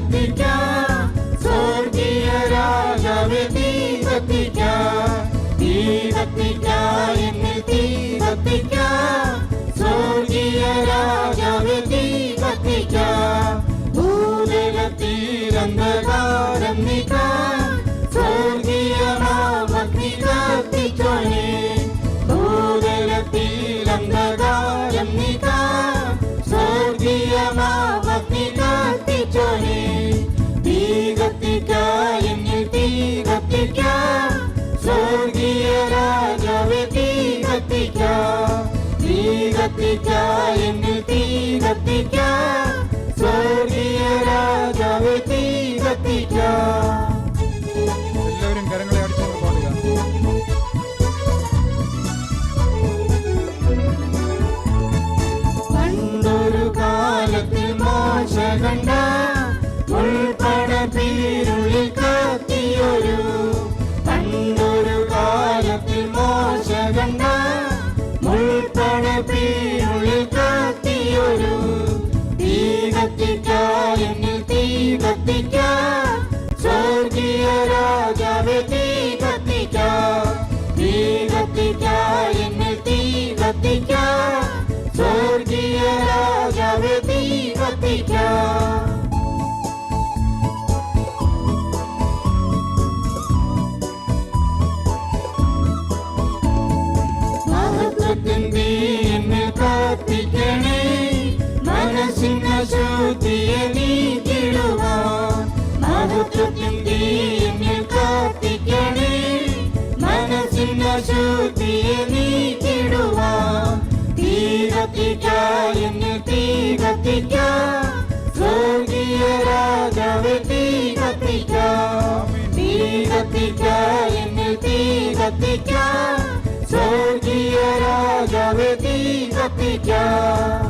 കത്തിക്കാം, സ്വർഗീയ രാജാവേ തീ കത്തിക്കാം, തീ കത്തിക്കാം, എന്നിൽ തീ കത്തിക്കാം, സ്വർഗീയ രാജാവേ തീ കത്തിക്കാം, ഭൂതലത്തിലന്ധകാരം നീക്കാം, സ്വർഗീയമാമഗ്നി കത്തിച്ചോനെ, ഭൂതലത്തിലന്ധകാരം നീക്കാം, സ്വർഗീയമാമഗ്നി കത്തിച്ചോനെ, തീ കത്തിക്കാം, എന്നിൽ തീ കത്തിക്കാം, സ്വർഗീയ രാജാവേ തീ കത്തിക്കാം, തീ കത്തിക്കാം, എന്നിൽ തീ കത്തിക്കാം, സ്വർഗീയ രാജാവേ തീ കത്തിക്കാം. എല്ലാവരും കരങ്ങളെ അടിച്ചുകൊണ്ട് പാടുക. പണ്ടൊരു കാലത്തിൽ മോശ കണ്ട മുൾപ്പടർപ്പിനുള്ളിൽ കത്തിയൊരു, പണ്ടൊരു കാലത്തിൽ മോശ കണ്ട മുൾപ്പടർപ്പിനുള്ളിൽ കത്തിയൊരു, തീ കത്തിക്കാം, എന്നിൽ തീ കത്തിക്കാം, സ്വർഗീയ രാജാവേ തീ കത്തിക്കാം, തീ കത്തിക്കാം, എന്നിൽ തീ കത്തിക്കാം, സ്വർഗീയ രാജാവേ തീ കത്തിക്കാം. മഹത്വത്തിൻ തീ എന്നിൽ കത്തിക്കണേ, മനസ്സിന് ശുദ്ധിയെ നീക്കിടുവാൻ, മഹത്വത്തിൻ തീ എന്നിൽ കത്തിക്കണേ, മനസ്സിന് ശുദ്ധിയെ നീക്കിടുവാൻ, തീ കത്തിക്കാം, എന്നിൽ തീ കത്തിക്കാം, സ്വർഗീയ രാജാവേ തീ കത്തിക്കാം, തീ കത്തിക്കാം, എന്നിൽ തീ കത്തിക്കാം, സ്വർഗീയ രാജാവേ തീ കത്തിക്കാം.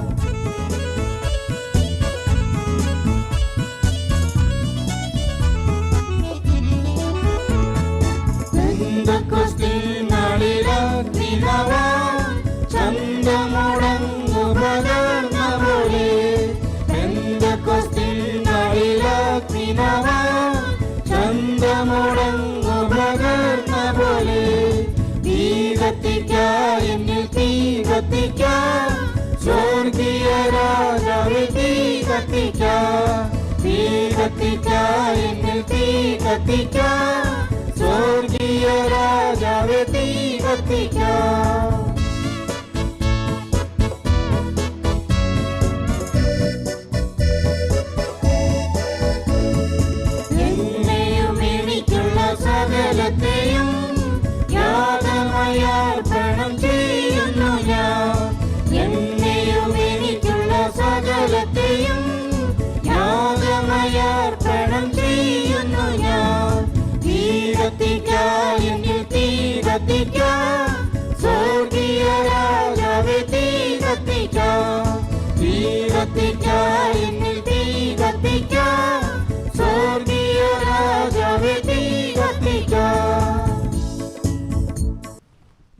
ചന്തമുടങ്ങുപകർന്ന പോലെ, ചന്തമുടങ്ങുപകർന്ന പോലെ, തീ കത്തിക്കാം, എന്നിൽ തീ കത്തിക്കാം, സ്വർഗീയ രാജാവേ തീ കത്തിക്കാം, തീ കത്തിക്കാം, എന്നിൽ തീ കത്തിക്കാം, സ്വർഗീയ രാജാവേ തീ കത്തിക്കാം. എന്നെയും എനിക്കുള്ള സകലത്തെയും യാഗമായി അർപ്പണം ചെയ്യുന്നു ഞാൻ, എന്നെയും എനിക്കുള്ള സകലത്തെയും യാഗമായി അർപ്പണം ചെയ്യുന്നു ഞാൻ, തീ കത്തിക്കാം, എന്നിൽ തീ കത്തിക്കാം, സ്വർഗീയ രാജാവേ തീ കത്തിക്കാം, തീ കത്തിക്കാം, എന്നിൽ